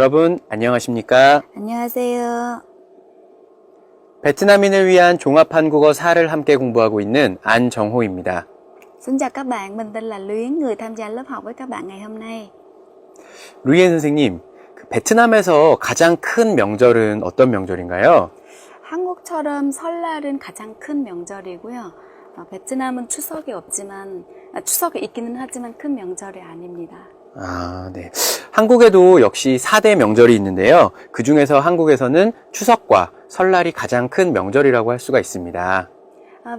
여러분 안녕하십니까? 안녕하세요. 베트남인을 위한 종합 한국어 4를 함께 공부하고 있는 안정호입니다. Xin chào các bạn, mình tên là Luyến, người tham gia lớp học với các bạn ngày hôm nay. 루이엔 선생님, 베트남에서 가장 큰 명절은 어떤 명절인가요? 한국처럼 설날은 가장 큰 명절이고요. 베트남은 추석이 있기는 하지만 큰 명절이 아닙니다. 네. 한국에도 역시 4대 명절이 있는데요. 그 중에서 한국에서는 추석과 설날이 가장 큰 명절이라고 할 수가 있습니다.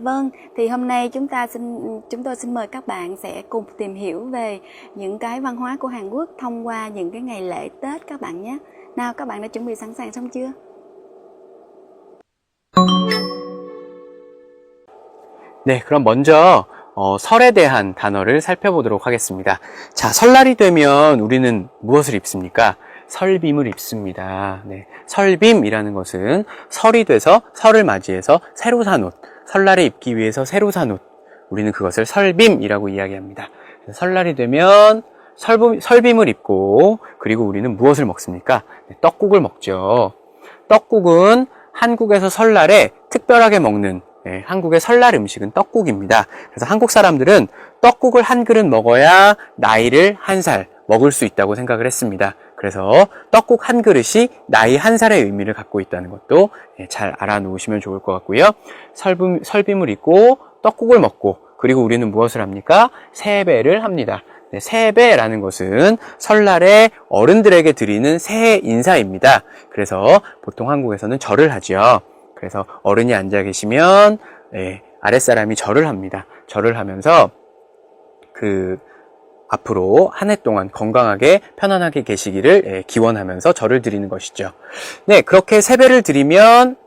Vâng, thì hôm nay chúng tôi xin mời các bạn sẽ cùng tìm hiểu về những cái văn hóa của Hàn Quốc thông qua những cái ngày lễ Tết các bạn nhé. Nào, các bạn đã chuẩn bị sẵn sàng xong chưa? 네, 그럼 먼저 설에 대한 단어를 살펴보도록 하겠습니다. 자, 설날이 되면 우리는 무엇을 입습니까? 설빔을 입습니다. 네, 설빔이라는 것은 설이 돼서 설을 맞이해서 새로 산 옷, 설날에 입기 위해서 새로 산 옷, 우리는 그것을 설빔이라고 이야기합니다. 설날이 되면 설빔을 입고, 그리고 우리는 무엇을 먹습니까? 네, 떡국을 먹죠. 떡국은 한국에서 설날에 특별하게 먹는 한국의 설날 음식은 떡국입니다. 그래서 한국 사람들은 떡국을 한 그릇 먹어야 나이를 한 살 먹을 수 있다고 생각을 했습니다. 그래서 떡국 한 그릇이 나이 한 살의 의미를 갖고 있다는 것도 잘 알아놓으시면 좋을 것 같고요. 설빔을 입고 떡국을 먹고, 그리고 우리는 무엇을 합니까? 세배를 합니다. 네, 세배라는 것은 설날에 어른들에게 드리는 새해 인사입니다. 그래서 보통 한국에서는 절을 하죠. 그래서 어른이 앉아 계시면 아랫사람이 절을 합니다. 절을 하면서 앞으로 한 해 동안 건강하게 편안하게 계시기를 기원하면서 절을 드리는 것이죠. 네, 그렇게 세배를 드리면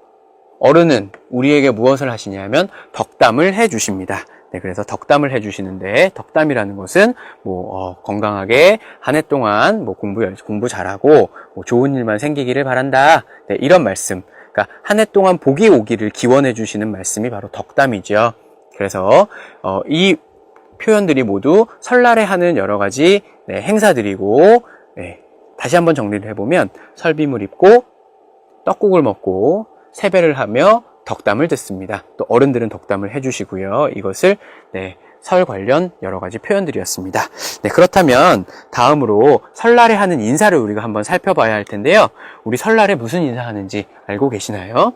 어른은 우리에게 무엇을 하시냐면 덕담을 해주십니다. 네, 그래서 덕담을 해주시는데, 덕담이라는 것은 건강하게 한 해 동안 공부 잘하고 좋은 일만 생기기를 바란다. 네, 이런 말씀. 그러니까 한 해 동안 복이 오기를 기원해 주시는 말씀이 바로 덕담이죠. 그래서 이 표현들이 모두 설날에 하는 여러 가지 행사들이고, 다시 한번 정리를 해보면 설빔을 입고 떡국을 먹고 세배를 하며 덕담을 듣습니다. 또 어른들은 덕담을 해주시고요. 이것을 설 관련 여러 가지 표현들이었습니다. 네, 그렇다면 다음으로 설날에 하는 인사를 우리가 한번 살펴봐야 할 텐데요. 우리 설날에 무슨 인사하는지 알고 계시나요?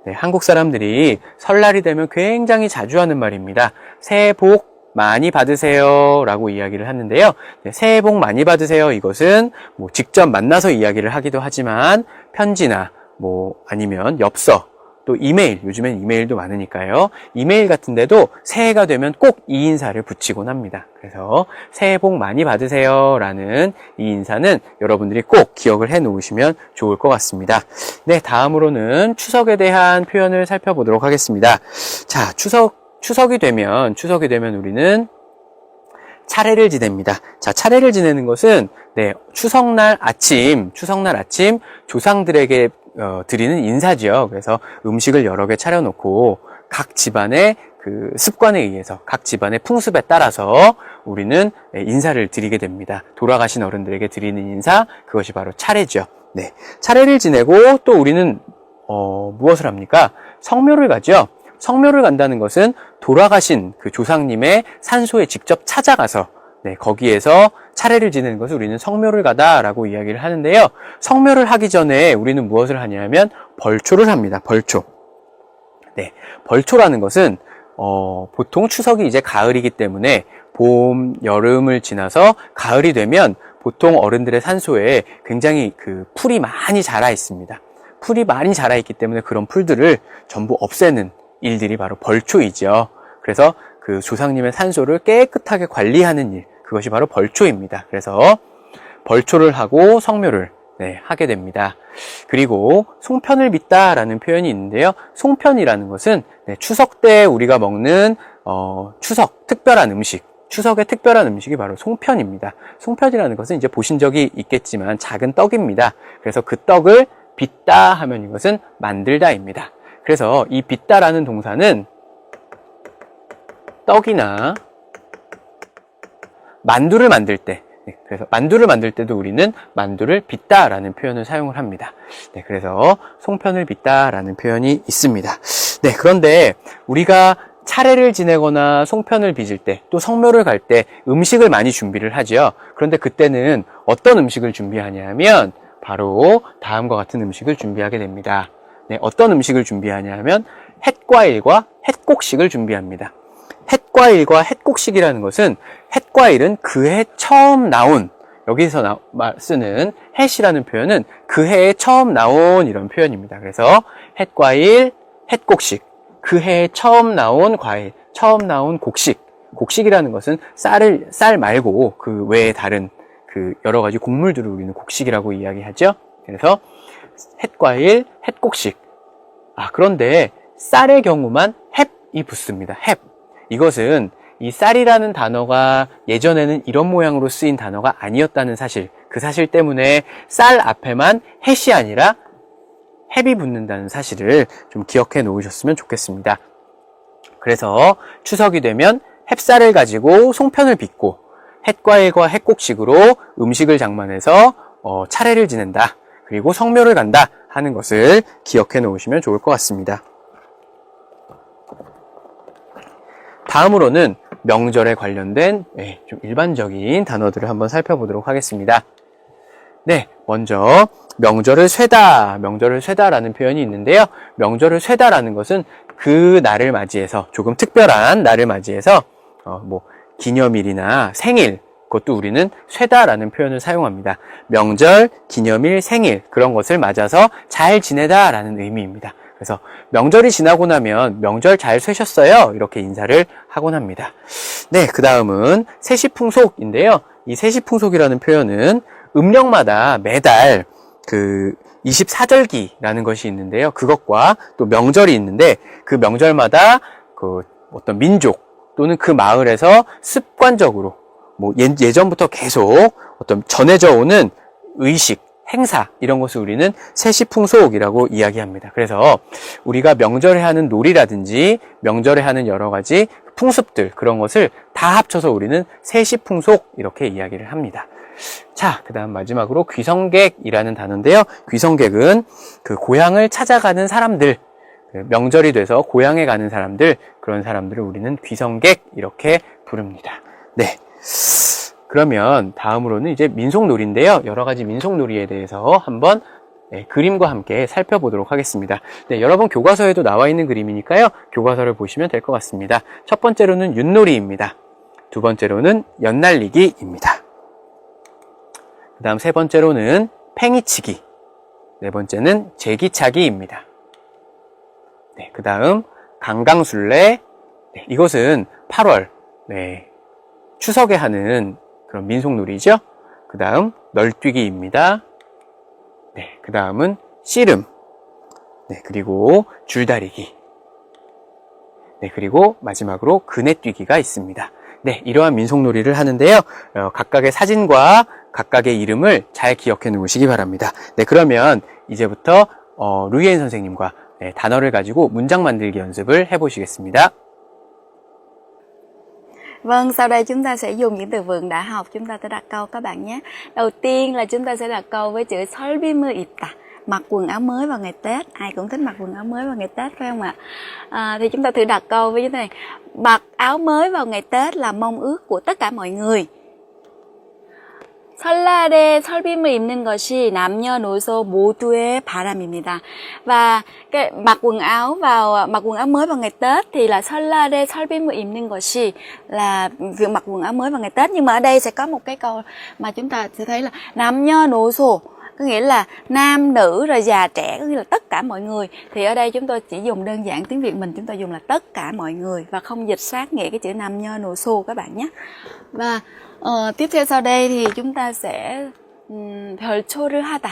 네, 한국 사람들이 설날이 되면 굉장히 자주 하는 말입니다. 새해 복 많이 받으세요 라고 이야기를 하는데요. 네, 새해 복 많이 받으세요, 이것은 직접 만나서 이야기를 하기도 하지만 편지나 아니면 엽서, 또 이메일, 요즘엔 이메일도 많으니까요. 이메일 같은 데도 새해가 되면 꼭 이 인사를 붙이곤 합니다. 그래서 새해 복 많이 받으세요 라는 이 인사는 여러분들이 꼭 기억을 해 놓으시면 좋을 것 같습니다. 네, 다음으로는 추석에 대한 표현을 살펴보도록 하겠습니다. 자, 추석이 되면 우리는 차례를 지냅니다. 자, 차례를 지내는 것은 추석날 아침 조상들에게 드리는 인사죠. 그래서 음식을 여러 개 차려놓고 각 집안의 그 습관에 의해서, 각 집안의 풍습에 따라서 우리는 인사를 드리게 됩니다. 돌아가신 어른들에게 드리는 인사, 그것이 바로 차례죠. 네, 차례를 지내고 또 우리는 무엇을 합니까? 성묘를 가죠. 성묘를 간다는 것은 돌아가신 그 조상님의 산소에 직접 찾아가서 거기에서 차례를 지내는 것을 우리는 성묘를 가다라고 이야기를 하는데요. 성묘를 하기 전에 우리는 무엇을 하냐면 벌초를 합니다. 벌초. 네, 벌초라는 것은 보통 추석이 이제 가을이기 때문에 봄, 여름을 지나서 가을이 되면 보통 어른들의 산소에 굉장히 풀이 많이 자라 있습니다. 풀이 많이 자라 있기 때문에 그런 풀들을 전부 없애는 일들이 바로 벌초이죠. 그래서 그 조상님의 산소를 깨끗하게 관리하는 일, 그것이 바로 벌초입니다. 그래서 벌초를 하고 성묘를 하게 됩니다. 그리고 송편을 빚다라는 표현이 있는데요. 송편이라는 것은 추석 때 우리가 먹는 추석 특별한 음식, 추석의 특별한 음식이 바로 송편입니다. 송편이라는 것은 이제 보신 적이 있겠지만 작은 떡입니다. 그래서 그 떡을 빚다 하면 이것은 만들다입니다. 그래서 이 빚다라는 동사는 떡이나 만두를 만들 때, 네, 그래서 만두를 만들 때도 우리는 만두를 빚다라는 표현을 사용을 합니다. 네, 그래서 송편을 빚다라는 표현이 있습니다. 네, 그런데 우리가 차례를 지내거나 송편을 빚을 때, 또 성묘를 갈 때 음식을 많이 준비를 하죠. 그런데 그때는 어떤 음식을 준비하냐면 바로 다음과 같은 음식을 준비하게 됩니다. 네, 어떤 음식을 준비하냐면 햇과일과 햇곡식을 준비합니다. 햇과일과 햇곡식이라는 것은 햇과일은 그 해 처음 나온, 여기서 쓰는 햇이라는 표현은 그 해에 처음 나온 이런 표현입니다. 그래서 햇과일, 햇곡식, 그 해에 처음 나온 과일, 처음 나온 곡식. 곡식이라는 것은 쌀 말고 그 외에 다른 그 여러 가지 곡물들을 우리는 곡식이라고 이야기하죠. 그래서 햇과일, 햇곡식. 그런데 쌀의 경우만 햇이 붙습니다. 햇. 이것은 이 쌀이라는 단어가 예전에는 이런 모양으로 쓰인 단어가 아니었다는 사실, 그 사실 때문에 쌀 앞에만 햇이 아니라 햇이 붙는다는 사실을 좀 기억해 놓으셨으면 좋겠습니다. 그래서 추석이 되면 햅쌀을 가지고 송편을 빚고 햇과일과 햇곡식으로 음식을 장만해서 차례를 지낸다. 그리고 성묘를 간다 하는 것을 기억해 놓으시면 좋을 것 같습니다. 다음으로는 명절에 관련된 좀 일반적인 단어들을 한번 살펴보도록 하겠습니다. 네, 먼저 명절을 쇠다라는 표현이 있는데요. 명절을 쇠다라는 것은 그 날을 맞이해서, 조금 특별한 날을 맞이해서 기념일이나 생일, 그것도 우리는 쇠다라는 표현을 사용합니다. 명절, 기념일, 생일, 그런 것을 맞아서 잘 지내다라는 의미입니다. 그래서 명절이 지나고 나면 명절 잘 쇠셨어요? 이렇게 인사를 하곤 합니다. 네, 그 다음은 세시풍속인데요. 이 세시풍속이라는 표현은 음력마다 매달 그 24절기라는 것이 있는데요. 그것과 또 명절이 있는데 그 명절마다 그 어떤 민족 또는 그 마을에서 습관적으로 예전부터 계속 어떤 전해져 오는 의식, 행사, 이런 것을 우리는 세시풍속이라고 이야기합니다. 그래서 우리가 명절에 하는 놀이라든지 명절에 하는 여러 가지 풍습들, 그런 것을 다 합쳐서 우리는 세시풍속 이렇게 이야기를 합니다. 자, 그 다음 마지막으로 귀성객이라는 단어인데요. 귀성객은 그 고향을 찾아가는 사람들, 명절이 돼서 고향에 가는 사람들, 그런 사람들을 우리는 귀성객 이렇게 부릅니다. 네. 그러면 다음으로는 이제 민속놀이인데요. 여러 가지 민속놀이에 대해서 한번 그림과 함께 살펴보도록 하겠습니다. 네, 여러분 교과서에도 나와 있는 그림이니까요. 교과서를 보시면 될 것 같습니다. 첫 번째로는 윷놀이입니다. 두 번째로는 연날리기입니다. 그 다음 세 번째로는 팽이치기. 네 번째는 제기차기입니다. 네, 그 다음 강강술래. 네, 이것은 8월 추석에 하는 그런 민속놀이죠. 그 다음 널뛰기입니다. 네, 그 다음은 씨름. 네, 그리고 줄다리기. 네, 그리고 마지막으로 그네뛰기가 있습니다. 네, 이러한 민속놀이를 하는데요. 각각의 사진과 각각의 이름을 잘 기억해 놓으시기 바랍니다. 네, 그러면 이제부터 루이엔 선생님과 단어를 가지고 문장 만들기 연습을 해보시겠습니다. Vâng, sau đây chúng ta sẽ dùng những từ vựng đã học, chúng ta sẽ đặt câu các bạn nhé. Đầu tiên là chúng ta sẽ đặt câu với chữ 설빔을 입다, mặc quần áo mới vào ngày Tết. Ai cũng thích mặc quần áo mới vào ngày Tết phải không ạ? Thì chúng ta thử đặt câu với như thế này: mặc áo mới vào ngày Tết là mong ước của tất cả mọi người. 설날에 설빔을 입는 것이 남녀노소 모두의 바람입니다. Và cái mặc quần áo mới vào ngày Tết thì là 설날에 설빔을 입는 것이 là việc mặc quần áo mới vào ngày Tết. Nhưng mà ở đây sẽ có một cái câu mà chúng ta sẽ thấy là 남녀노소, có nghĩa là nam nữ rồi già trẻ, có nghĩa là tất cả mọi người. Thì ở đây chúng tôi chỉ dùng đơn giản tiếng Việt mình, chúng tôi dùng là tất cả mọi người và không dịch sát nghĩa cái chữ 남녀노소 các bạn nhé. Và tiếp theo sau đây thì chúng ta sẽ 별초를 하다,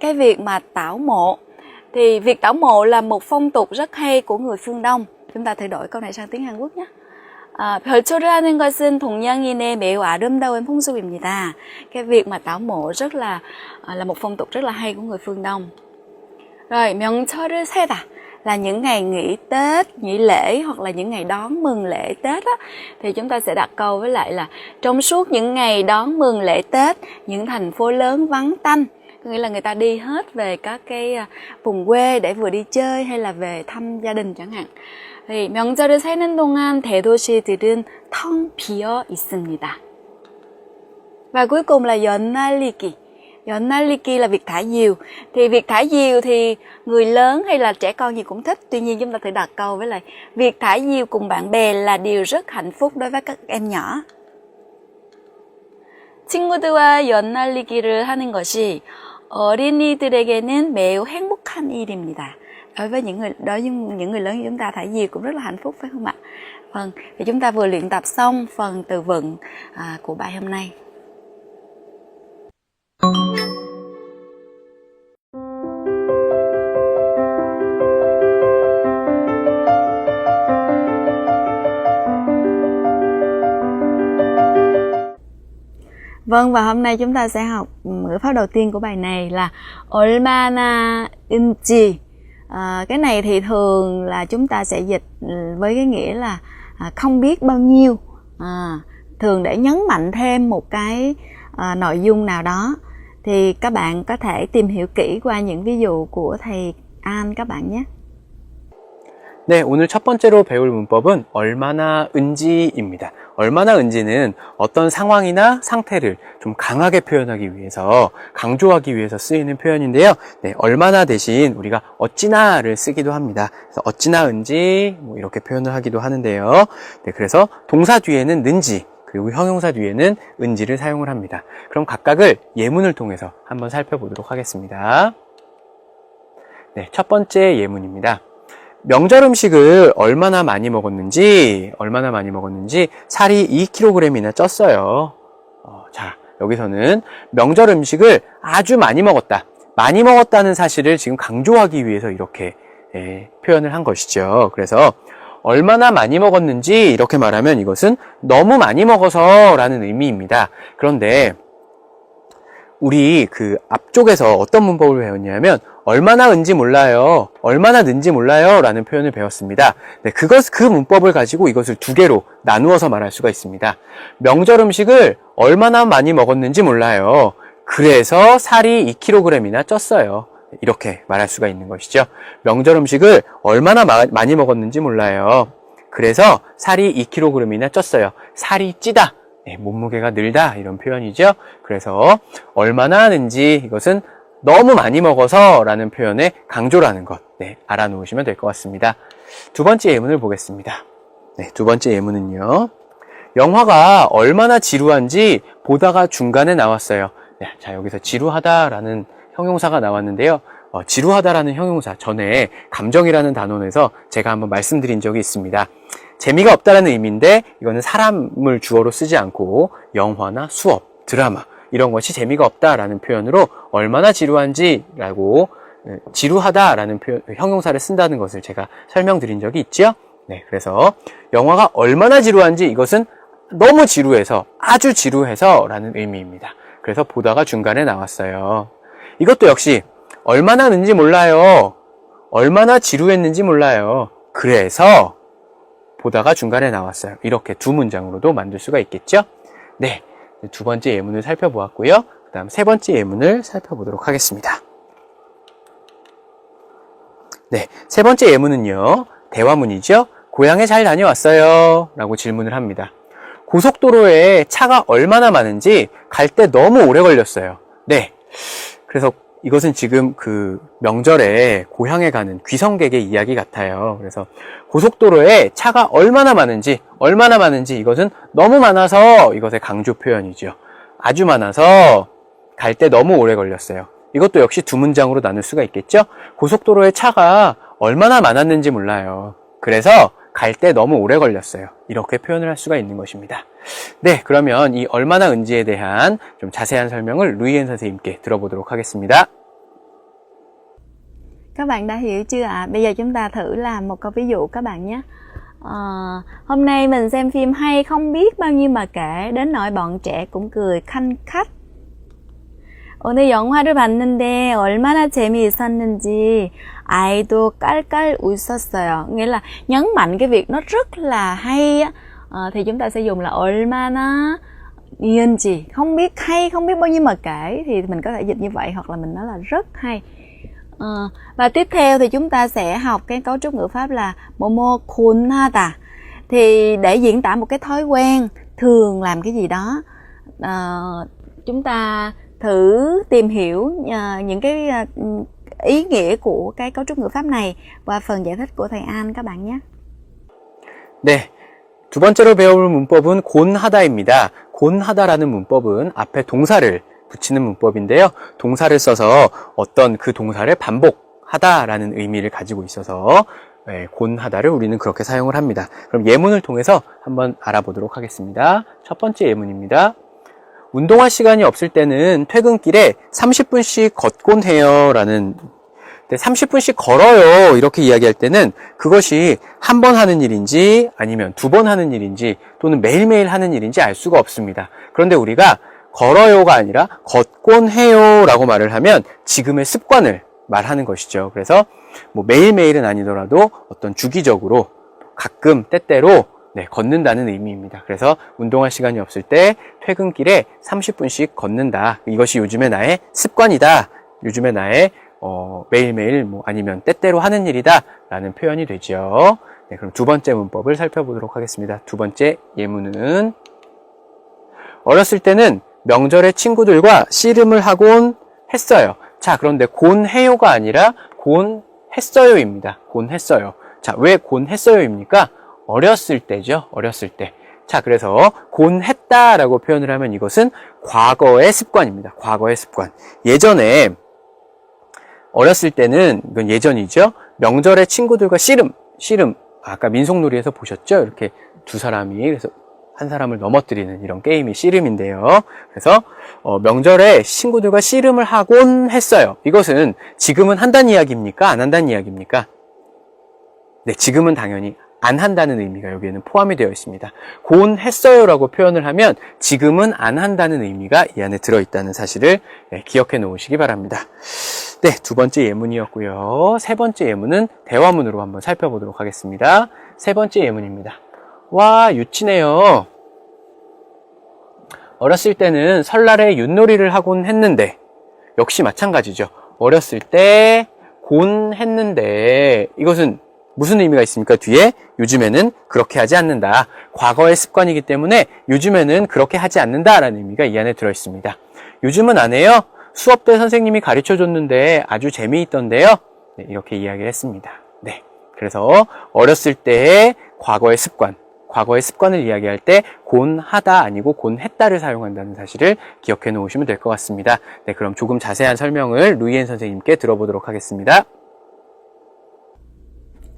cái việc mà tảo mộ. Thì việc tảo mộ là một phong tục rất hay của người phương Đông. Chúng ta thử đổi câu này sang tiếng Hàn Quốc nhé. 별초를 하는 것은 동양인의 매우 아름다운 풍습입니다. Cái việc mà tảo mộ rất là một phong tục rất là hay của người phương Đông. Rồi, 명철을 세다 là những ngày nghỉ Tết, nghỉ lễ hoặc là những ngày đón mừng lễ Tết á, thì chúng ta sẽ đặt câu với lại là trong suốt những ngày đón mừng lễ Tết, những thành phố lớn vắng tanh, có nghĩa là người ta đi hết về các cái vùng quê để vừa đi chơi hay là về thăm gia đình chẳng hạn. thì 명절을 세는 동안 대도시들은 텅 비어 있습니다. Và cuối cùng là 연날리기. 연날리기 là việc thả diều. Thì việc thả diều thì người lớn hay là trẻ con gì cũng thích. Tuy nhiên chúng ta thử đặt câu với lại việc thả diều cùng bạn bè là điều rất hạnh phúc đối với các em nhỏ. 친구들과 연날리기를 하는 것이 어린이들에게는 매우 행복한 일입니다. Đối với những người lớn như chúng ta, thả diều cũng rất là hạnh phúc phải không ạ? Vâng, thì chúng ta vừa luyện tập xong phần từ vựng của bài hôm nay. Vâng, và hôm nay chúng ta sẽ học ngữ pháp đầu tiên của bài này là 얼마나인지. Cái này thì thường là chúng ta sẽ dịch với cái nghĩa là không biết bao nhiêu, thường để nhấn mạnh thêm một cái nội dung nào đó. Thì các bạn có thể tìm hiểu kỹ qua những ví dụ của thầy An các bạn nhé. 네, 오늘 첫 번째로 배울 문법은 얼마나은지입니다. 얼마나은지는 어떤 상황이나 상태를 좀 강하게 표현하기 위해서, 강조하기 위해서 쓰이는 표현인데요. 네, 얼마나 대신 우리가 어찌나를 쓰기도 합니다. 그래서 어찌나은지 뭐 이렇게 표현을 하기도 하는데요. 네, 그래서 동사 뒤에는 는지, 그리고 형용사 뒤에는 은지를 사용을 합니다. 그럼 각각을 예문을 통해서 한번 살펴보도록 하겠습니다. 네, 첫 번째 예문입니다. 명절 음식을 얼마나 많이 먹었는지 살이 2kg이나 쪘어요. 자, 여기서는 명절 음식을 아주 많이 먹었다. 많이 먹었다는 사실을 지금 강조하기 위해서 이렇게 표현을 한 것이죠. 그래서 얼마나 많이 먹었는지 이렇게 말하면 이것은 너무 많이 먹어서 라는 의미입니다. 그런데 우리 그 앞쪽에서 어떤 문법을 배웠냐면 얼마나 은지 몰라요, 얼마나 는지 몰라요 라는 표현을 배웠습니다. 네, 그 문법을 가지고 이것을 두 개로 나누어서 말할 수가 있습니다. 명절 음식을 얼마나 많이 먹었는지 몰라요. 그래서 살이 2kg이나 쪘어요. 이렇게 말할 수가 있는 것이죠. 명절 음식을 얼마나 많이 먹었는지 몰라요. 그래서 살이 2kg이나 쪘어요. 살이 찌다. 네, 몸무게가 늘다 이런 표현이죠. 그래서 얼마나 하는지 이것은 너무 많이 먹어서 라는 표현의 강조라는 것, 네, 알아놓으시면 될 것 같습니다. 두 번째 예문을 보겠습니다. 네, 두 번째 예문은요. 영화가 얼마나 지루한지 보다가 중간에 나왔어요. 네, 자, 여기서 지루하다라는 형용사가 나왔는데요. 지루하다라는 형용사 전에 감정이라는 단원에서 제가 한번 말씀드린 적이 있습니다. 재미가 없다라는 의미인데 이거는 사람을 주어로 쓰지 않고 영화나 수업, 드라마 이런 것이 재미가 없다라는 표현으로 얼마나 지루한지라고 지루하다라는 표현, 형용사를 쓴다는 것을 제가 설명드린 적이 있죠. 네, 그래서 영화가 얼마나 지루한지 이것은 너무 지루해서, 아주 지루해서 라는 의미입니다. 그래서 보다가 중간에 나왔어요. 이것도 역시 얼마나 는지 몰라요. 얼마나 지루했는지 몰라요. 그래서 보다가 중간에 나왔어요. 이렇게 두 문장으로도 만들 수가 있겠죠? 네, 두 번째 예문을 살펴보았고요. 그 다음 세 번째 예문을 살펴보도록 하겠습니다. 네, 세 번째 예문은요. 대화문이죠. 고향에 잘 다녀왔어요 라고 질문을 합니다. 고속도로에 차가 얼마나 많은지 갈 때 너무 오래 걸렸어요. 네, 그래서 이것은 지금 그 명절에 고향에 가는 귀성객의 이야기 같아요. 그래서 고속도로에 차가 얼마나 많은지 이것은 너무 많아서 이것의 강조 표현이죠. 아주 많아서 갈 때 너무 오래 걸렸어요. 이것도 역시 두 문장으로 나눌 수가 있겠죠. 고속도로에 차가 얼마나 많았는지 몰라요. 그래서 갈 때 너무 오래 걸렸어요. 이렇게 표현을 할 수가 있는 것입니다. 네, 그러면 이 얼마나 은지에 대한 좀 자세한 설명을 루이엔 선생님께 들어보도록 하겠습니다. Các bạn đã hiểu chưa ạ? Bây giờ chúng ta thử làm một câu ví dụ các bạn nhé. Hôm nay mình xem phim hay không biết bao nhiêu mà kể, đến nỗi bọn trẻ cũng cười khanh khách. 오늘 영화를 봤는데 얼마나 재미있었는지 아이도 깔깔 웃었어요. Nghĩa là nhấn mạnh cái việc nó rất là hay á, thì chúng ta sẽ dùng là 얼마나 인지, không biết hay, không biết bao nhiêu mà kể, thì mình có thể dịch như vậy, hoặc là mình nói là rất hay. Và tiếp theo thì chúng ta sẽ học cái cấu trúc ngữ pháp là 뭐뭐 곤하다. Thì để diễn tả một cái thói quen thường làm cái gì đó, chúng ta thử tìm hiểu những cái ý nghĩa của cái cấu trúc ngữ pháp này qua phần giải thích của thầy An các bạn nhé. 네, 두 번째로 배울 문법은 곤하다입니다. 곤하다라는 문법은 앞에 동사를 붙이는 문법인데요. 동사를 써서 어떤 그 동사를 반복하다라는 의미를 가지고 있어서 곤하다를 우리는 그렇게 사용을 합니다. 그럼 예문을 통해서 한번 알아보도록 하겠습니다. 첫 번째 예문입니다. 운동할 시간이 없을 때는 퇴근길에 30분씩 걷곤 해요 라는, 30분씩 걸어요 이렇게 이야기할 때는 그것이 한 번 하는 일인지 아니면 두 번 하는 일인지 또는 매일매일 하는 일인지 알 수가 없습니다. 그런데 우리가 걸어요가 아니라 걷곤 해요 라고 말을 하면 지금의 습관을 말하는 것이죠. 그래서 뭐 매일매일은 아니더라도 어떤 주기적으로 가끔 때때로 걷는다는 의미입니다. 그래서 운동할 시간이 없을 때 퇴근길에 30분씩 걷는다. 이것이 요즘의 나의 습관이다. 요즘의 나의 매일매일 뭐 아니면 때때로 하는 일이다 라는 표현이 되죠. 네, 그럼 두 번째 문법을 살펴보도록 하겠습니다. 두 번째 예문은 어렸을 때는 명절에 친구들과 씨름을 하곤 했어요. 자, 그런데 곤해요가 아니라 곤했어요입니다. 곤했어요. 자, 왜 곤했어요입니까? 어렸을 때죠. 어렸을 때. 자, 그래서 곤했다라고 표현을 하면 이것은 과거의 습관입니다. 과거의 습관. 예전에 어렸을 때는, 이건 예전이죠. 명절에 친구들과 씨름. 아까 민속놀이에서 보셨죠? 이렇게 두 사람이, 그래서 한 사람을 넘어뜨리는 이런 게임이 씨름인데요. 그래서 명절에 친구들과 씨름을 하곤 했어요. 이것은 지금은 한다는 이야기입니까? 안 한다는 이야기입니까? 네, 지금은 당연히 안 한다는 의미가 여기에는 포함이 되어 있습니다. 곤했어요라고 표현을 하면 지금은 안 한다는 의미가 이 안에 들어있다는 사실을 기억해 놓으시기 바랍니다. 네, 두 번째 예문이었고요. 세 번째 예문은 대화문으로 한번 살펴보도록 하겠습니다. 세 번째 예문입니다. 와, 유치네요. 어렸을 때는 설날에 윷놀이를 하곤 했는데, 역시 마찬가지죠. 어렸을 때 곤했는데, 이것은 무슨 의미가 있습니까? 뒤에 요즘에는 그렇게 하지 않는다. 과거의 습관이기 때문에 요즘에는 그렇게 하지 않는다라는 의미가 이 안에 들어있습니다. 요즘은 안 해요? 수업 때 선생님이 가르쳐줬는데 아주 재미있던데요? 네, 이렇게 이야기를 했습니다. 네, 그래서 어렸을 때의 과거의 습관을 이야기할 때 곤하다 아니고 곤했다를 사용한다는 사실을 기억해 놓으시면 될 것 같습니다. 네, 그럼 조금 자세한 설명을 루이엔 선생님께 들어보도록 하겠습니다.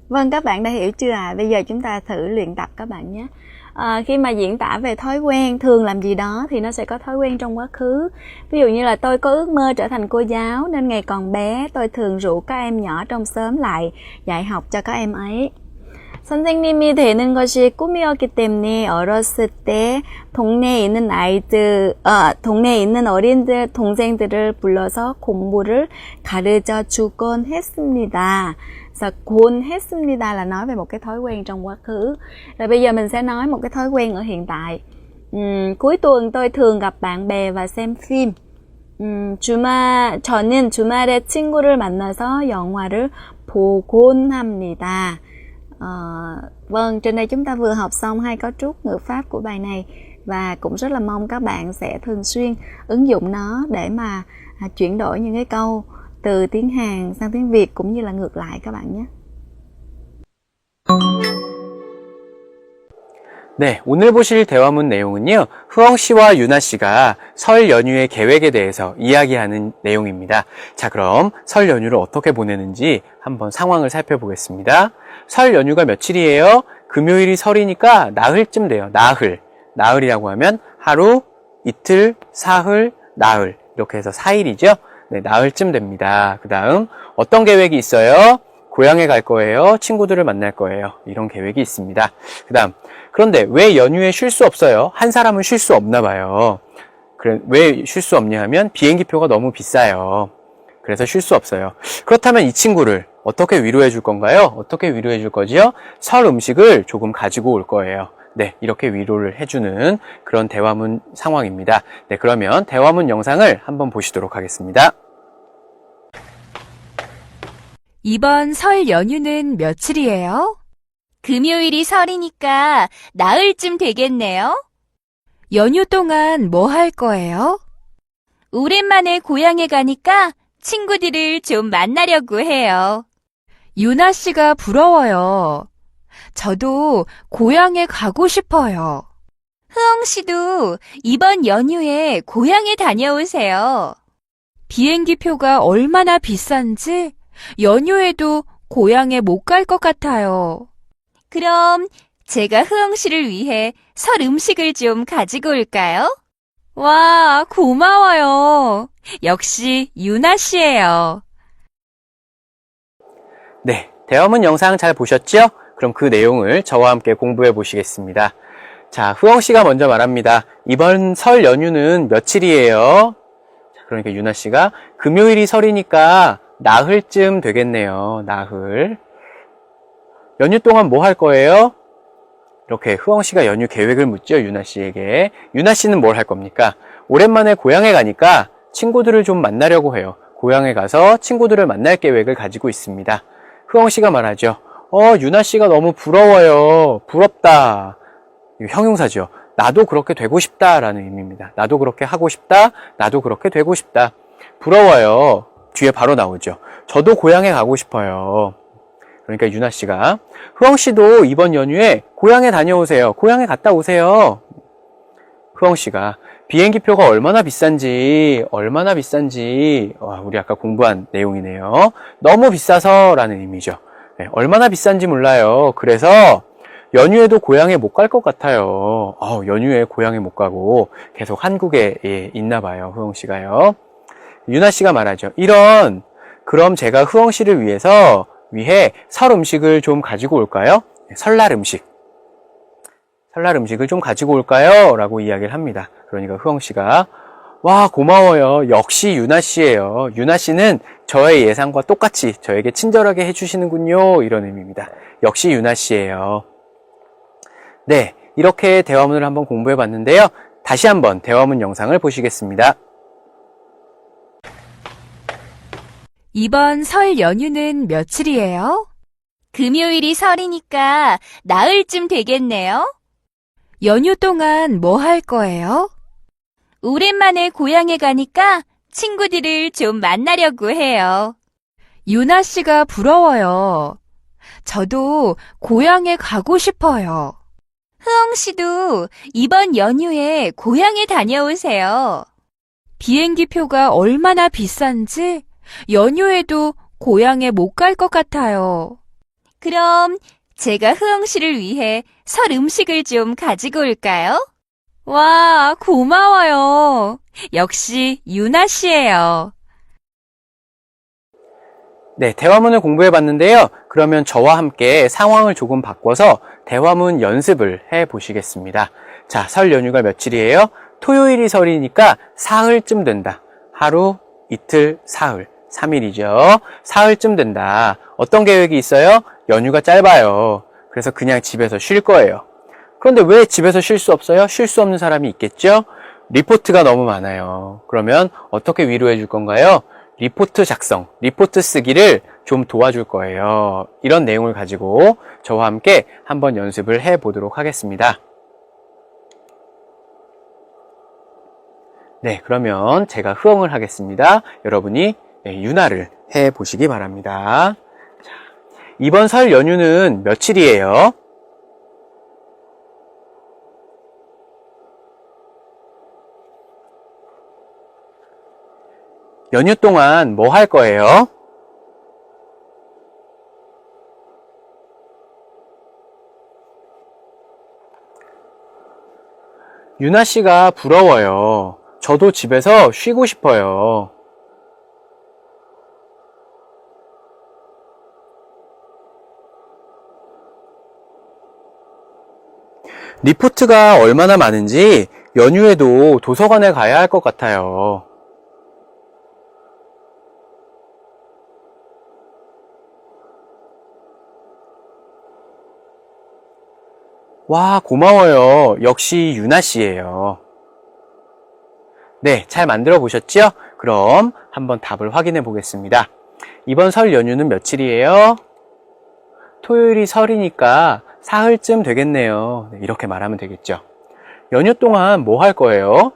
Vâng, các bạn đã hiểu chưa ạ? Bây giờ chúng ta thử luyện tập các bạn nhé. Khi mà diễn tả về thói quen thường làm gì đó thì nó sẽ có thói quen trong quá khứ. Ví dụ như là tôi có ước mơ trở thành cô giáo nên ngày còn bé tôi thường rủ các em nhỏ trong xóm lại dạy học cho các em ấy. 선생님이 되는 것이 꿈이었기 때문에 어렸을 때 동네에 있는 어린들, 동생들을 불러서 공부를 가르쳐 주곤 했습니다. Và 곤했습니다 là nói về một cái thói quen trong quá khứ. Rồi bây giờ mình sẽ nói một cái thói quen ở hiện tại. Cuối tuần tôi thường gặp bạn bè và xem phim. 저는 주말에 친구를 만나서 영화를 보곤 합니다. Vâng, trên đây chúng ta vừa học xong hai cấu trúc ngữ pháp của bài này và cũng rất là mong các bạn sẽ thường xuyên ứng dụng nó để mà chuyển đổi những cái câu từ tiếng Hàn sang tiếng Việt cũng như là ngược lại các bạn nhé. 네, 오늘 보실 대화문 내용은요, 흐엉 씨와 유나 씨가 설 연휴의 계획에 대해서 이야기하는 내용입니다. 자, 그럼 설 연휴를 어떻게 보내는지 한번 상황을 살펴보겠습니다. 설 연휴가 며칠이에요? 금요일이 설이니까 나흘쯤 돼요. 나흘이라고 하면 하루, 이틀, 사흘, 나흘. 이렇게 해서 4일이죠. 네, 나흘쯤 됩니다. 그 다음 어떤 계획이 있어요? 고향에 갈 거예요? 친구들을 만날 거예요? 이런 계획이 있습니다. 그 다음, 그런데 왜 연휴에 쉴 수 없어요? 한 사람은 쉴 수 없나 봐요. 그래, 왜 쉴 수 없냐 하면 비행기표가 너무 비싸요. 그래서 쉴 수 없어요. 그렇다면 이 친구를 어떻게 위로해 줄 건가요? 어떻게 위로해 줄 거지요? 설 음식을 조금 가지고 올 거예요. 네, 이렇게 위로를 해주는 그런 대화문 상황입니다. 네, 그러면 대화문 영상을 한번 보시도록 하겠습니다. 이번 설 연휴는 며칠이에요? 금요일이 설이니까 나흘쯤 되겠네요. 연휴 동안 뭐 할 거예요? 오랜만에 고향에 가니까 친구들을 좀 만나려고 해요. 유나 씨가 부러워요. 저도 고향에 가고 싶어요. 흐엉 씨도 이번 연휴에 고향에 다녀오세요. 비행기 표가 얼마나 비싼지 연휴에도 고향에 못 갈 것 같아요. 그럼 제가 흐엉 씨를 위해 설 음식을 좀 가지고 올까요? 와, 고마워요. 역시 유나 씨예요. 네, 대화문 영상 잘 보셨죠? 그럼 그 내용을 저와 함께 공부해 보시겠습니다. 자, 흐엉 씨가 먼저 말합니다. 이번 설 연휴는 며칠이에요? 그러니까 유나 씨가 금요일이 설이니까 나흘쯤 되겠네요. 나흘. 연휴 동안 뭐 할 거예요? 이렇게 흐엉 씨가 연휴 계획을 묻죠, 유나 씨에게. 유나 씨는 뭘 할 겁니까? 오랜만에 고향에 가니까 친구들을 좀 만나려고 해요. 고향에 가서 친구들을 만날 계획을 가지고 있습니다. 흐엉 씨가 말하죠. 유나 씨가 너무 부러워요. 부럽다. 이거 형용사죠. 나도 그렇게 되고 싶다라는 의미입니다. 나도 그렇게 하고 싶다. 나도 그렇게 되고 싶다. 부러워요. 뒤에 바로 나오죠. 저도 고향에 가고 싶어요. 그러니까 유나 씨가 흐엉 씨도 이번 연휴에 고향에 다녀오세요. 고향에 갔다 오세요. 흐엉 씨가 비행기 표가 얼마나 비싼지 우리 아까 공부한 내용이네요. 너무 비싸서라는 의미죠. 네, 얼마나 비싼지 몰라요. 그래서 연휴에도 고향에 못 갈 것 같아요. 연휴에 고향에 못 가고 계속 한국에 있나 봐요. 흐엉 씨가요. 유나 씨가 말하죠. 그럼 제가 흐엉 씨를 위해 설 음식을 좀 가지고 올까요? 설날 음식을 좀 가지고 올까요? 라고 이야기를 합니다. 그러니까 흐엉 씨가 와, 고마워요. 역시 유나 씨예요. 유나 씨는 저의 예상과 똑같이 저에게 친절하게 해주시는군요. 이런 의미입니다. 역시 유나 씨예요. 네, 이렇게 대화문을 한번 공부해 봤는데요. 다시 한번 대화문 영상을 보시겠습니다. 이번 설 연휴는 며칠이에요? 금요일이 설이니까 나흘쯤 되겠네요. 연휴 동안 뭐 할 거예요? 오랜만에 고향에 가니까 친구들을 좀 만나려고 해요. 유나 씨가 부러워요. 저도 고향에 가고 싶어요. 흐엉 씨도 이번 연휴에 고향에 다녀오세요. 비행기 표가 얼마나 비싼지 연휴에도 고향에 못 갈 것 같아요. 그럼 제가 흐엉 씨를 위해 설 음식을 좀 가지고 올까요? 와, 고마워요. 역시 유나 씨예요. 네, 대화문을 공부해 봤는데요. 그러면 저와 함께 상황을 조금 바꿔서 대화문 연습을 해 보시겠습니다. 자, 설 연휴가 며칠이에요? 토요일이 설이니까 사흘쯤 된다. 하루, 이틀, 사흘. 3일이죠. 사흘쯤 된다. 어떤 계획이 있어요? 연휴가 짧아요. 그래서 그냥 집에서 쉴 거예요. 그런데 왜 집에서 쉴 수 없어요? 쉴 수 없는 사람이 있겠죠? 리포트가 너무 많아요. 그러면 어떻게 위로해 줄 건가요? 리포트 작성, 리포트 쓰기를 좀 도와줄 거예요. 이런 내용을 가지고 저와 함께 한번 연습을 해 보도록 하겠습니다. 네, 그러면 제가 흐엉을 하겠습니다. 여러분이 윤화를 해 보시기 바랍니다. 자, 이번 설 연휴는 며칠이에요? 연휴 동안 뭐 할 거예요? 유나 씨가 부러워요. 저도 집에서 쉬고 싶어요. 리포트가 얼마나 많은지 연휴에도 도서관에 가야 할 것 같아요. 와, 고마워요. 역시 유나 씨예요. 네, 잘 만들어 보셨죠? 그럼 한번 답을 확인해 보겠습니다. 이번 설 연휴는 며칠이에요? 토요일이 설이니까 사흘쯤 되겠네요. 네, 이렇게 말하면 되겠죠. 연휴 동안 뭐 할 거예요?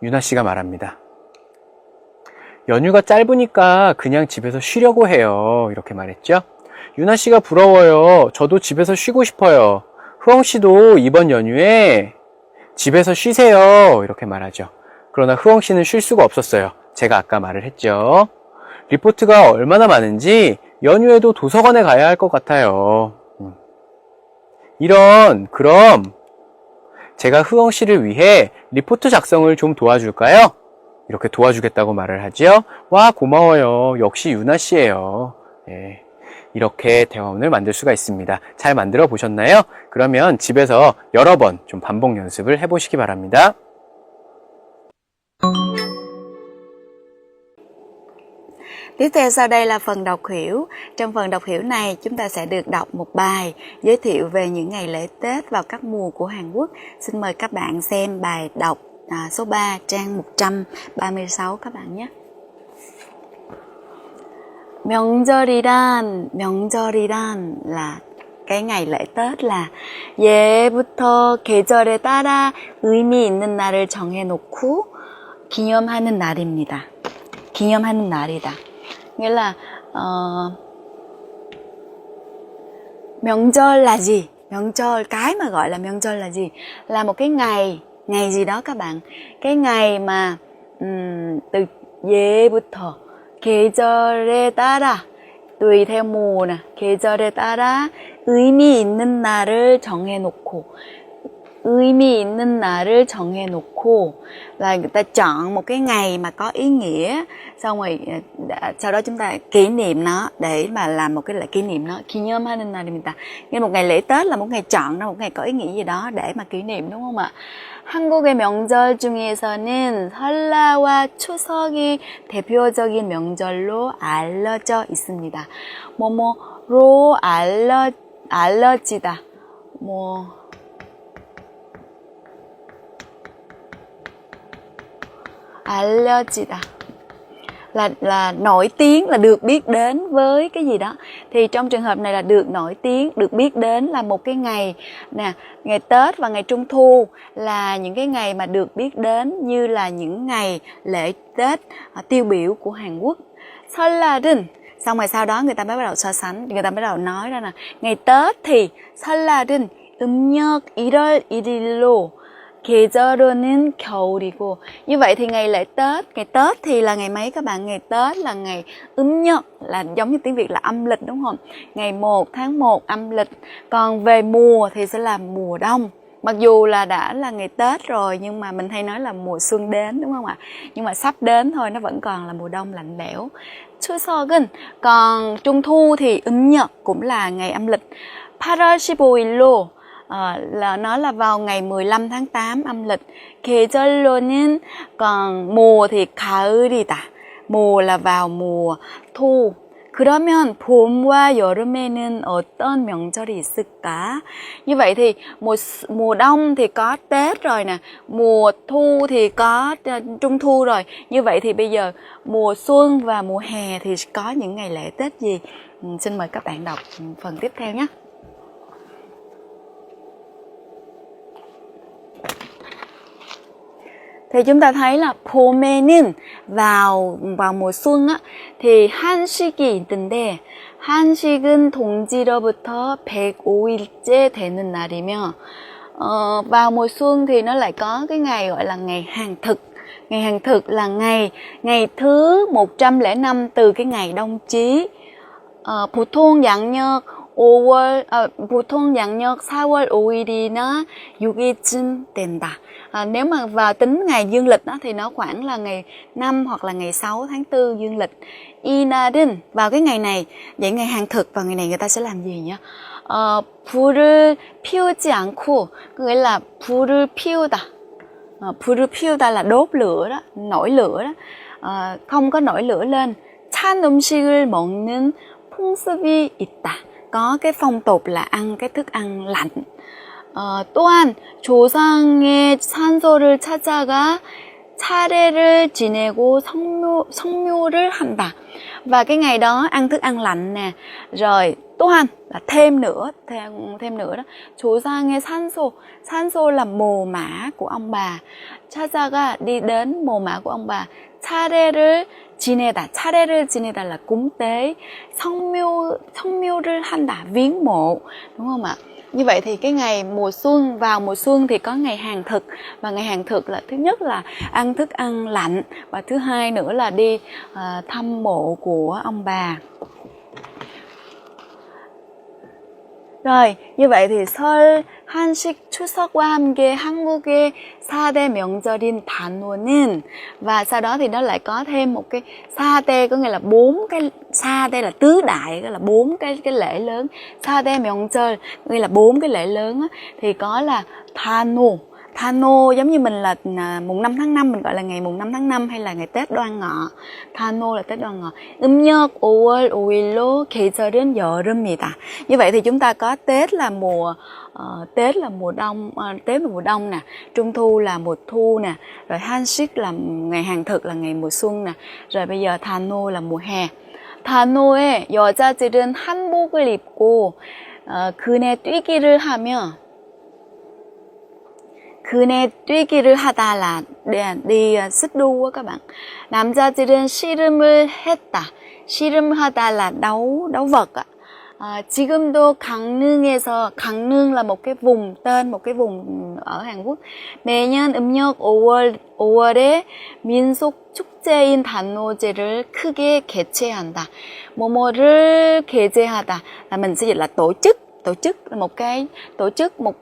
유나 씨가 말합니다. 연휴가 짧으니까 그냥 집에서 쉬려고 해요. 이렇게 말했죠. 유나 씨가 부러워요. 저도 집에서 쉬고 싶어요. 흐엉 씨도 이번 연휴에 집에서 쉬세요. 이렇게 말하죠. 그러나 흐엉 씨는 쉴 수가 없었어요. 제가 아까 말을 했죠. 리포트가 얼마나 많은지 연휴에도 도서관에 가야 할 것 같아요. 그럼 제가 흐엉 씨를 위해 리포트 작성을 좀 도와줄까요? 이렇게 도와주겠다고 말을 하지요. 와, 고마워요. 역시 유나 씨예요. 네. 이렇게 대화문을 만들 수가 있습니다. 잘 만들어 보셨나요? 그러면 집에서 여러 번 좀 반복 연습을 해보시기 바랍니다. Tiếp theo sau đây là phần đọc hiểu. Trong phần đọc hiểu này chúng ta sẽ được đọc một bài giới thiệu về những ngày lễ Tết vào các mùa của Hàn Quốc. Xin mời các bạn xem bài đọc số 3 trang 136 các bạn nhé. 명절이란 là cái ngày lễ Tết là 예부터 계절에 따라 의미 있는 날을 정해놓고 기념하는 날입니다. 기념하는 날이다. Nghĩa là 명절 là gì? 명절, cái mà gọi là 명절 là gì? Là một cái ngày gì đó các bạn. Cái ngày mà từ 예부터 계절에 따라 tùy theo mùa nè, 계절에 따라 의미 있는 날을 정해놓고 의미 있는 날을 정해놓고 là người ta chọn một cái ngày mà có ý nghĩa, xong rồi sau đó chúng ta kỷ niệm nó để mà làm một cái lễ kỷ niệm nó. 기념하는 날입니다. Như một ngày lễ Tết là một ngày chọn ra một ngày có ý nghĩa gì đó để mà kỷ niệm, đúng không ạ? 한국의 명절 중에서는 설날과 추석이 대표적인 명절로 알려져 있습니다. 뭐뭐로 알려지다. 알려지다 là nổi tiếng, là được biết đến với cái gì đó. Thì trong trường hợp này là được nổi tiếng, được biết đến là một cái ngày nè, ngày Tết và ngày Trung Thu là những cái ngày mà được biết đến như là những ngày lễ Tết tiêu biểu của Hàn Quốc. 설날은, xong rồi sau đó người ta mới bắt đầu so sánh, người ta mới bắt đầu nói ra là ngày Tết thì 설날은 음력 1월 1일로 계절은 겨울이고. Như vậy thì ngày lễ Tết, ngày Tết thì là ngày mấy các bạn? Ngày Tết là ngày 음력, là giống như tiếng Việt là âm lịch, đúng không? Ngày 1 tháng 1 âm lịch. Còn về mùa thì sẽ là mùa đông. Mặc dù là đã là ngày Tết rồi nhưng mà mình hay nói là mùa xuân đến, đúng không ạ? Nhưng mà sắp đến thôi, nó vẫn còn là mùa đông lạnh lẽo. 추석은, còn Trung Thu thì 음력 cũng là ngày âm lịch. 8월 15일로 là nó là vào ngày 15 tháng 8 âm lịch. 계절로는, còn mùa thì 가을이다. mùa là vào mùa thu. 그러면 봄과 여름에는 어떤 명절이 있을까? Như vậy thì mùa đông thì có Tết rồi nè, mùa thu thì có Trung Thu rồi. Như vậy thì bây giờ mùa xuân và mùa hè thì có những ngày lễ Tết gì? Xin mời các bạn đọc phần tiếp theo nhé. Thì chúng ta thấy là 봄에는 vào mùa xuân á, thì 한식이 있는데 한식은 동지로부터 105일째 되는 날이며 vào mùa xuân thì nó lại có cái ngày gọi là ngày hàng thực. Ngày hàng thực là ngày thứ 105 từ cái ngày đông chí. 보통 양력 4월 5일이나 6일쯤 된다. Nếu mà vào tính ngày dương lịch đó, thì nó khoảng là ngày 5 hoặc là ngày 6 tháng 4 dương lịch. 이날은, vào cái ngày này, vậy ngày hàng thực vào ngày này người ta sẽ làm gì nhỉ? 불을 피우지 않고, nghĩa là 불을 피우다. 불을 피우다 là đốt lửa đó, nổi lửa đó. Không có nổi lửa lên. 찬 음식을 먹는 풍습이 있다. Có cái phong tục là ăn cái thức ăn lạnh. 또한 조상의 산소를 찾아가 차례를 지내고 성묘를 한다. Và cái ngày đó ăn thức ăn lạnh nè. Rồi 또한 là thêm nữa đó. 조상의 산소 là mồ mả của ông bà. 찾아가 đi đến mồ mả của ông bà. 차례를 지내다 là cúng tế. 성묘를 한다, viếng mộ, đúng không ạ? Như vậy thì cái ngày mùa xuân, vào mùa xuân thì có ngày hàng thực. Và ngày hàng thực là thứ nhất là ăn thức ăn lạnh, và thứ hai nữa là đi thăm mộ của ông bà. Rồi, như vậy thì 설, 한식, 추석과 함께 한국의 4대 명절인 단오는, và sau đó thì nó lại có thêm một cái sa tê, có nghĩa là 4 cái sa tê là tứ đại, là 4 cái lễ lớn. Sa tê 명절 nghĩa là 4 cái lễ lớn á, thì có là Thano giống như mình là mùng 5 tháng 5 mình gọi là ngày mùng 5 tháng 5 hay là ngày Tết Đoan Ngọ. Thano là Tết Đoan Ngọ. 음력 5월 5일로 계절은 여름이다. Như vậy thì chúng ta có Tết là mùa đông nè, Trung thu là mùa thu nè, rồi 한식 là ngày hàng thực là ngày mùa xuân nè, rồi bây giờ Thano là mùa hè. 단오에 여자들은 한복을 입고 그네 뛰기를 하다 là đi xích đu á các bạn. 남자들은 씨름을 했다. 씨름하다 là đấu vật á. 지금도 강릉 là một cái vùng tên, một cái vùng ở Hàn Quốc. 매년 음력 5월에 민속 축제인 단오제를 크게 개최한다. 뭐뭐를 개최하다 là mình sẽ dịch là tổ chức là một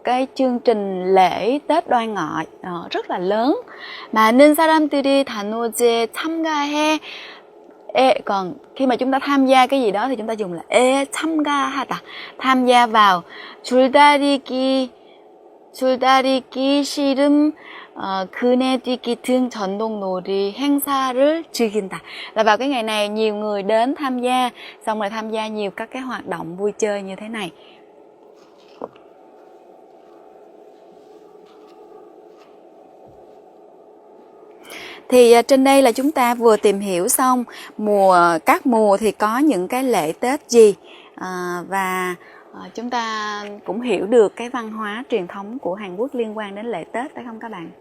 cái chương trình lễ Tết Đoan Ngọ rất là lớn. 많은 사람들이 단오제 참가해. Còn khi mà chúng ta tham gia cái gì đó thì chúng ta dùng là 참가하다, tham gia vào. 줄다리기, 씨름, 그네 뛰기 등 전통 놀이 행사를 즐긴다. Là vào cái ngày này nhiều người đến tham gia, xong rồi tham gia nhiều các cái hoạt động vui chơi như thế này. Thì trên đây là chúng ta vừa tìm hiểu xong các mùa thì có những cái lễ Tết gì, và chúng ta cũng hiểu được cái văn hóa truyền thống của Hàn Quốc liên quan đến lễ Tết, phải không các bạn?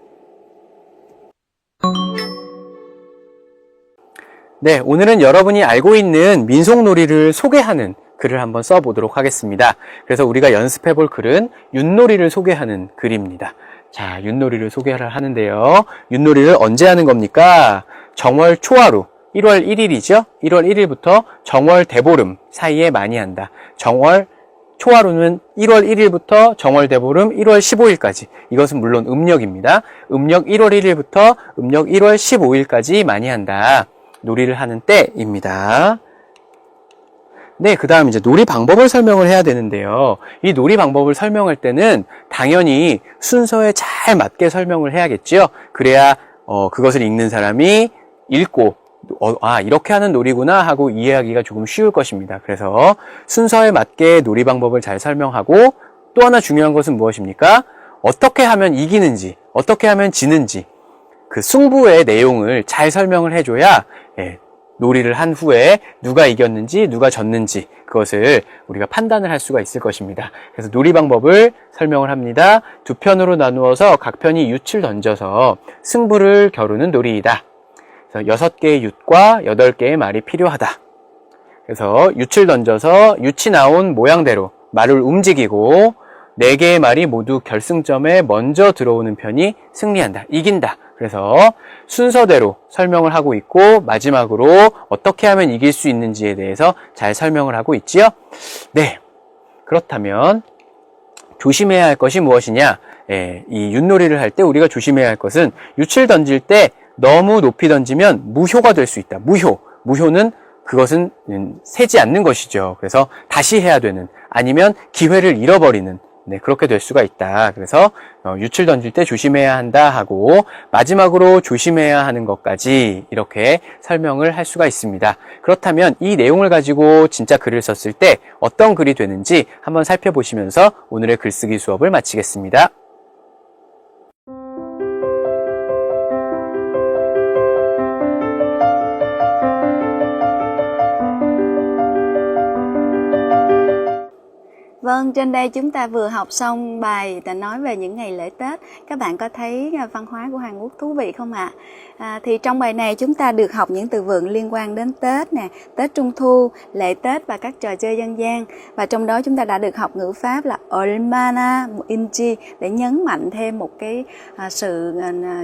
네, 오늘은 여러분이 알고 있는 민속놀이를 소개하는 글을 한번 써보도록 하겠습니다. 그래서 우리가 연습해볼 글은 윷놀이를 소개하는 글입니다. 자, 윷놀이를 소개를 하는데요. 윷놀이를 언제 하는 겁니까? 정월 초하루, 1월 1일이죠. 1월 1일부터 정월 대보름 사이에 많이 한다. 정월 초하루는 1월 1일부터 정월 대보름 1월 15일까지. 이것은 물론 음력입니다. 음력 1월 1일부터 음력 1월 15일까지 많이 한다. 놀이를 하는 때입니다. 네, 그 다음 이제 놀이 방법을 설명을 해야 되는데요. 이 놀이 방법을 설명할 때는 당연히 순서에 잘 맞게 설명을 해야겠죠. 그래야 그것을 읽는 사람이 읽고 이렇게 하는 놀이구나 하고 이해하기가 조금 쉬울 것입니다. 그래서 순서에 맞게 놀이 방법을 잘 설명하고, 또 하나 중요한 것은 무엇입니까? 어떻게 하면 이기는지, 어떻게 하면 지는지, 그 승부의 내용을 잘 설명을 해줘야 놀이를 한 후에 누가 이겼는지 누가 졌는지 그것을 우리가 판단을 할 수가 있을 것입니다. 그래서 놀이 방법을 설명을 합니다. 두 편으로 나누어서 각 편이 윷을 던져서 승부를 겨루는 놀이이다. 그래서 6개의 윷과 8개의 말이 필요하다. 그래서 윷을 던져서 윷이 나온 모양대로 말을 움직이고 4개의 말이 모두 결승점에 먼저 들어오는 편이 승리한다, 이긴다. 그래서 순서대로 설명을 하고 있고, 마지막으로 어떻게 하면 이길 수 있는지에 대해서 잘 설명을 하고 있지요. 네, 그렇다면 조심해야 할 것이 무엇이냐? 이 윷놀이를 할 때 우리가 조심해야 할 것은 윷을 던질 때 너무 높이 던지면 무효가 될 수 있다. 무효는 그것은 세지 않는 것이죠. 그래서 다시 해야 되는, 아니면 기회를 잃어버리는 네, 그렇게 될 수가 있다. 그래서 유출 던질 때 조심해야 한다 하고 마지막으로 조심해야 하는 것까지 이렇게 설명을 할 수가 있습니다. 그렇다면 이 내용을 가지고 진짜 글을 썼을 때 어떤 글이 되는지 한번 살펴보시면서 오늘의 글쓰기 수업을 마치겠습니다. Vâng, trên đây chúng ta vừa học xong bài nói về những ngày lễ Tết. Các bạn có thấy văn hóa của Hàn Quốc thú vị không ạ? Thì trong bài này chúng ta được học những từ vựng liên quan đến Tết nè, Tết Trung Thu, lễ Tết và các trò chơi dân gian. Và trong đó chúng ta đã được học ngữ pháp là 얼마나 인지 để nhấn mạnh thêm một cái sự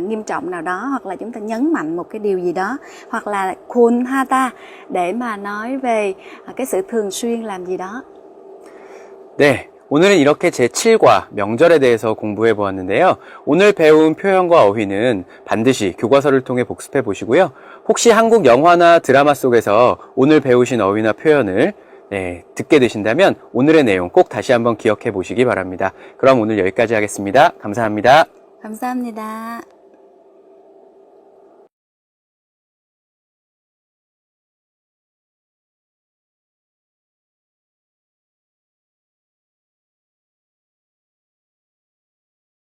nghiêm trọng nào đó, hoặc là chúng ta nhấn mạnh một cái điều gì đó, hoặc là kunhata để mà nói về cái sự thường xuyên làm gì đó. 네, 오늘은 이렇게 제7과 명절에 대해서 공부해 보았는데요. 오늘 배운 표현과 어휘는 반드시 교과서를 통해 복습해 보시고요. 혹시 한국 영화나 드라마 속에서 오늘 배우신 어휘나 표현을 듣게 되신다면 오늘의 내용 꼭 다시 한번 기억해 보시기 바랍니다. 그럼 오늘 여기까지 하겠습니다. 감사합니다. 감사합니다.